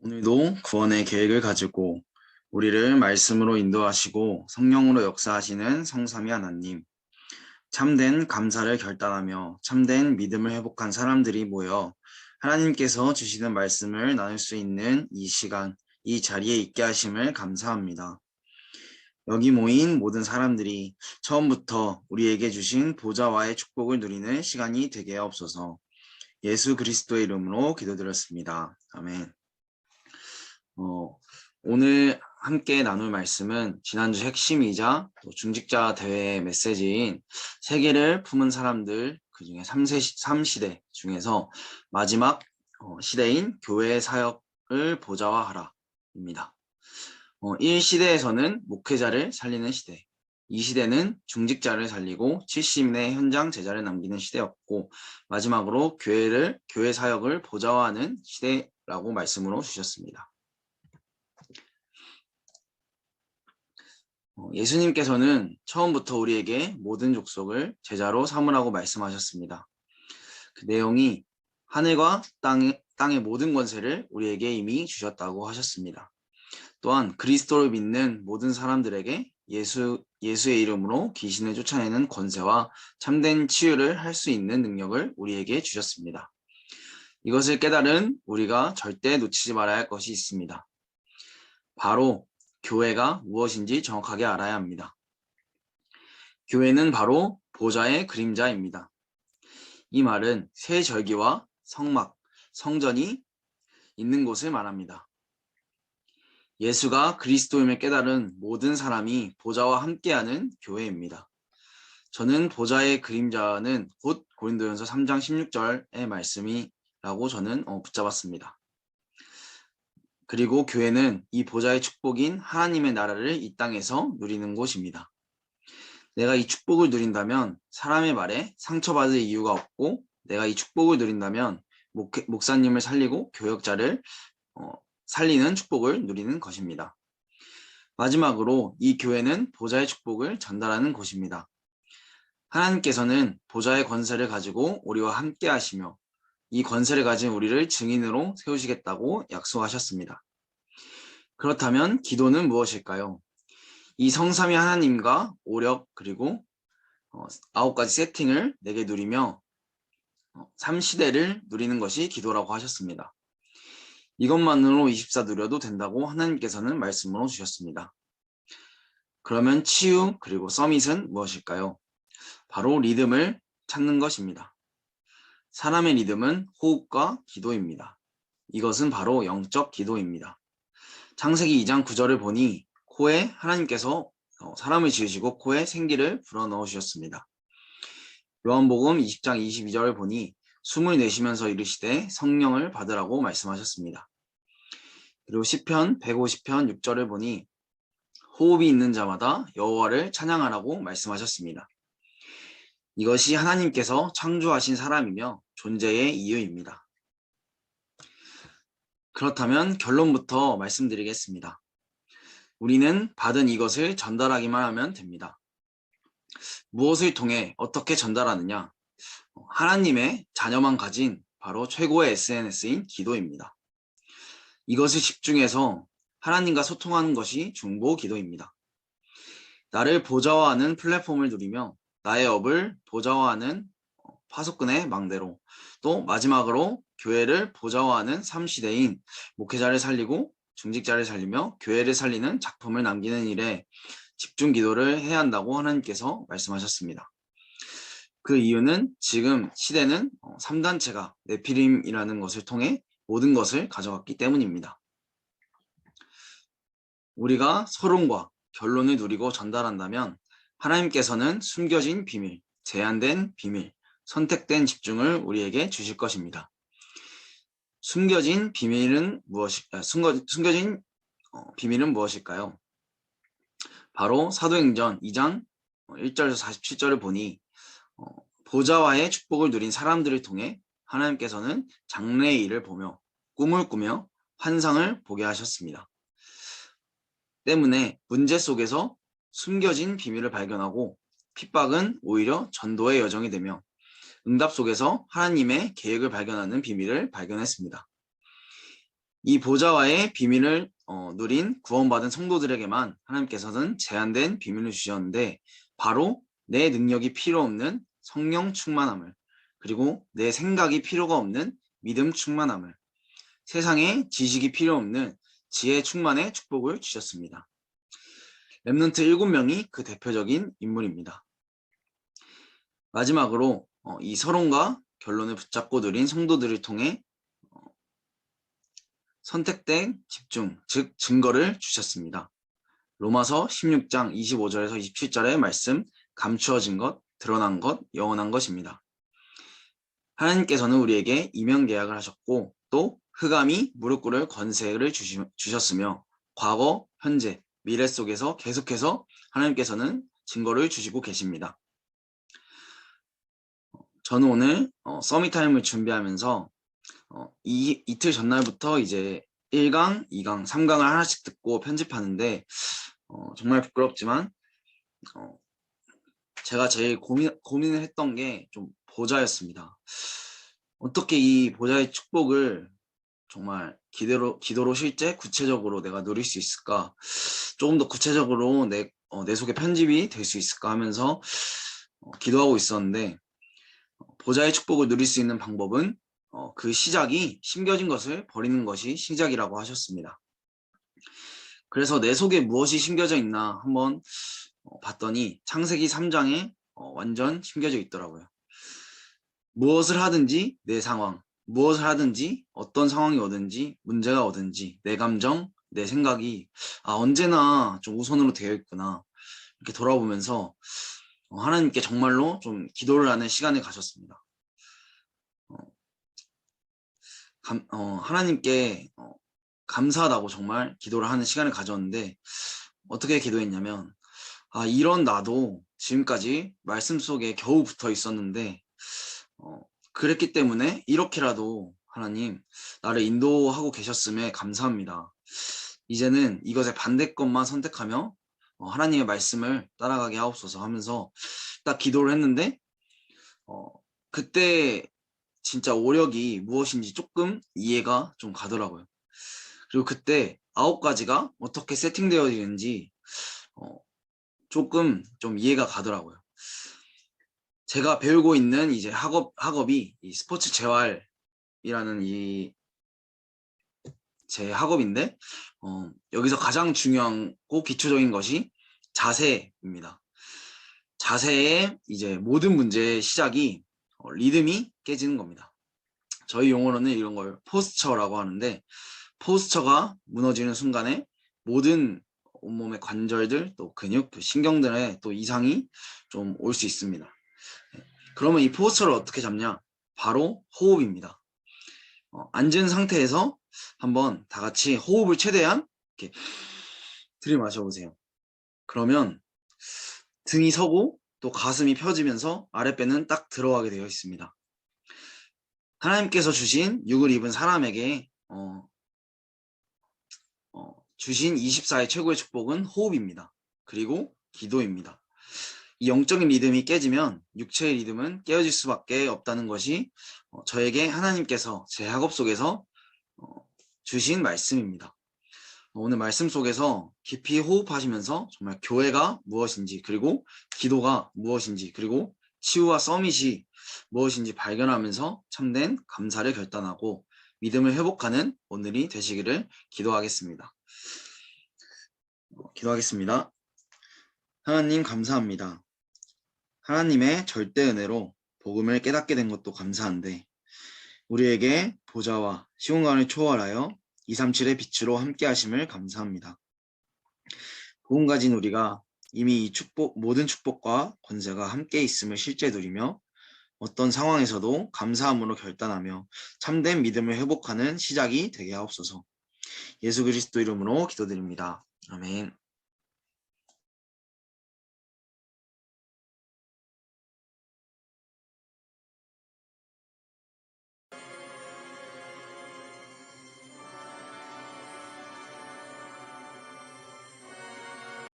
오늘도 구원의 계획을 가지고 우리를 말씀으로 인도하시고 성령으로 역사하시는 성삼위 하나님, 참된 감사를 결단하며 참된 믿음을 회복한 사람들이 모여 하나님께서 주시는 말씀을 나눌 수 있는 이 시간, 이 자리에 있게 하심을 감사합니다. 여기 모인 모든 사람들이 처음부터 우리에게 주신 보좌와의 축복을 누리는 시간이 되게 하옵소서. 예수 그리스도의 이름으로 기도드렸습니다. 아멘. 오늘 함께 나눌 말씀은 지난주 핵심이자 또 중직자 대회 메시지인 세계를 품은 사람들, 그중에 3시대 중에서 마지막 시대인 교회의 사역을 보좌화하라 입니다. 1시대에서는 목회자를 살리는 시대, 2시대는 중직자를 살리고 70인의 현장 제자를 남기는 시대였고, 마지막으로 교회 사역을 보좌화하는 시대라고 말씀으로 주셨습니다. 예수님께서는 처음부터 우리에게 모든 족속을 제자로 삼으라고 말씀하셨습니다. 그 내용이 하늘과 땅의 모든 권세를 우리에게 이미 주셨다고 하셨습니다. 또한 그리스도를 믿는 모든 사람들에게 예수의 이름으로 귀신을 쫓아내는 권세와 참된 치유를 할 수 있는 능력을 우리에게 주셨습니다. 이것을 깨달은 우리가 절대 놓치지 말아야 할 것이 있습니다. 바로 교회가 무엇인지 정확하게 알아야 합니다. 교회는 바로 보좌의 그림자입니다. 이 말은 새 절기와 성막, 성전이 있는 곳을 말합니다. 예수가 그리스도임을 깨달은 모든 사람이 보좌와 함께하는 교회입니다. 저는 보좌의 그림자는 곧 고린도전서 3장 16절의 말씀이라고 저는 붙잡았습니다. 그리고 교회는 이 보좌의 축복인 하나님의 나라를 이 땅에서 누리는 곳입니다. 내가 이 축복을 누린다면 사람의 말에 상처받을 이유가 없고, 내가 이 축복을 누린다면 목사님을 살리고 교역자를 살리는 축복을 누리는 것입니다. 마지막으로 이 교회는 보좌의 축복을 전달하는 곳입니다. 하나님께서는 보좌의 권세를 가지고 우리와 함께 하시며 이 권세를 가진 우리를 증인으로 세우시겠다고 약속하셨습니다. 그렇다면 기도는 무엇일까요? 이 성삼위 하나님과 오력 그리고 9가지 세팅을 내게 누리며 3시대를 누리는 것이 기도라고 하셨습니다. 이것만으로 24 누려도 된다고 하나님께서는 말씀으로 주셨습니다. 그러면 치유 그리고 서밋은 무엇일까요? 바로 리듬을 찾는 것입니다. 사람의 리듬은 호흡과 기도입니다. 이것은 바로 영적 기도입니다. 창세기 2장 9절을 보니 코에 하나님께서 사람을 지으시고 코에 생기를 불어넣으셨습니다. 요한복음 20장 22절을 보니 숨을 내쉬면서 이르시되 성령을 받으라고 말씀하셨습니다. 그리고 시편 150편 6절을 보니 호흡이 있는 자마다 여호와를 찬양하라고 말씀하셨습니다. 이것이 하나님께서 창조하신 사람이며 존재의 이유입니다. 그렇다면 결론부터 말씀드리겠습니다. 우리는 받은 이것을 전달하기만 하면 됩니다. 무엇을 통해 어떻게 전달하느냐? 하나님의 자녀만 가진 바로 최고의 SNS인 기도입니다. 이것을 집중해서 하나님과 소통하는 것이 중보 기도입니다. 나를 보좌화하는 플랫폼을 누리며 나의 업을 보좌화하는 파수꾼의 망대로, 또 마지막으로 교회를 보좌화하는 3시대인 목회자를 살리고 중직자를 살리며 교회를 살리는 작품을 남기는 일에 집중 기도를 해야 한다고 하나님께서 말씀하셨습니다. 그 이유는 지금 시대는 3단체가 네피림이라는 것을 통해 모든 것을 가져갔기 때문입니다. 우리가 서론과 결론을 누리고 전달한다면 하나님께서는 숨겨진 비밀, 제한된 비밀, 선택된 집중을 우리에게 주실 것입니다. 숨겨진 비밀은 무엇일까요? 바로 사도행전 2장 1절에서 47절을 보니 보좌와의 축복을 누린 사람들을 통해 하나님께서는 장래의 일을 보며 꿈을 꾸며 환상을 보게 하셨습니다. 때문에 문제 속에서 숨겨진 비밀을 발견하고 핍박은 오히려 전도의 여정이 되며 응답 속에서 하나님의 계획을 발견하는 비밀을 발견했습니다. 이 보좌와의 비밀을 누린 구원받은 성도들에게만 하나님께서는 제한된 비밀을 주셨는데 바로 내 능력이 필요 없는 성령 충만함을, 그리고 내 생각이 필요가 없는 믿음 충만함을, 세상에 지식이 필요 없는 지혜 충만의 축복을 주셨습니다. 렘넌트 7명이 그 대표적인 인물입니다. 마지막으로 이 서론과 결론을 붙잡고 누린 성도들을 통해 선택된 집중, 즉 증거를 주셨습니다. 로마서 16장 25절에서 27절의 말씀, 감추어진 것, 드러난 것, 영원한 것입니다. 하나님께서는 우리에게 이면 계약을 하셨고 또 흑암이 무릎 꿇을 권세를 주셨으며 과거, 현재, 미래 속에서 계속해서 하나님께서는 증거를 주시고 계십니다. 저는 오늘 서밋타임을 준비하면서 이틀 전날부터 이제 1강, 2강, 3강을 하나씩 듣고 편집하는데 정말 부끄럽지만 제가 제일 고민을 했던 게 좀 보좌였습니다. 어떻게 이 보좌의 축복을 정말 기도로 실제 구체적으로 내가 누릴 수 있을까? 조금 더 구체적으로 내 속에 편집이 될 수 있을까 하면서 기도하고 있었는데 보좌의 축복을 누릴 수 있는 방법은 그 시작이 심겨진 것을 버리는 것이 시작이라고 하셨습니다. 그래서 내 속에 무엇이 심겨져 있나 한번 봤더니 창세기 3장에 완전 심겨져 있더라고요. 무엇을 하든지 내 상황, 무엇을 하든지 어떤 상황이 오든지 문제가 오든지 내 감정, 내 생각이 언제나 좀 우선으로 되어 있구나 이렇게 돌아보면서 하나님께 정말로 좀 기도를 하는 시간을 가졌습니다. 하나님께 감사하다고 정말 기도를 하는 시간을 가졌는데 어떻게 기도했냐면 이런 나도 지금까지 말씀 속에 겨우 붙어 있었는데 그랬기 때문에 이렇게라도 하나님 나를 인도하고 계셨음에 감사합니다. 이제는 이것의 반대 것만 선택하며 하나님의 말씀을 따라가게 하옵소서 하면서 딱 기도를 했는데 그때 진짜 오력이 무엇인지 조금 이해가 좀 가더라고요. 그리고 그때 9가지가 어떻게 세팅되어 있는지 조금 좀 이해가 가더라고요. 제가 배우고 있는 이제 학업이 이 스포츠 재활이라는 제 학업인데 여기서 가장 중요하고 기초적인 것이 자세입니다. 자세의 이제 모든 문제의 시작이 리듬이 깨지는 겁니다. 저희 용어로는 이런 걸 포스처라고 하는데 포스처가 무너지는 순간에 모든 온몸의 관절들 또 근육, 신경들의 또 이상이 좀 올 수 있습니다. 그러면 이 포스처를 어떻게 잡냐? 바로 호흡입니다. 앉은 상태에서 한번 다 같이 호흡을 최대한 이렇게 들이마셔 보세요. 그러면 등이 서고 또 가슴이 펴지면서 아랫배는 딱 들어가게 되어 있습니다. 하나님께서 주신 육을 입은 사람에게 주신 24의 최고의 축복은 호흡입니다. 그리고 기도입니다. 이 영적인 리듬이 깨지면 육체의 리듬은 깨어질 수밖에 없다는 것이 저에게 하나님께서 제 학업 속에서 주신 말씀입니다. 오늘 말씀 속에서 깊이 호흡하시면서 정말 교회가 무엇인지 그리고 기도가 무엇인지 그리고 치유와 서밋이 무엇인지 발견하면서 참된 감사를 결단하고 믿음을 회복하는 오늘이 되시기를 기도하겠습니다. 하나님 감사합니다. 하나님의 절대 은혜로 복음을 깨닫게 된 것도 감사한데 우리에게 보좌와 시공간을 초월하여 237의 빛으로 함께 하심을 감사합니다. 복음 가진 우리가 이미 이 모든 축복과 권세가 함께 있음을 실제 누리며 어떤 상황에서도 감사함으로 결단하며 참된 믿음을 회복하는 시작이 되게 하옵소서. 예수 그리스도 이름으로 기도드립니다. 아멘.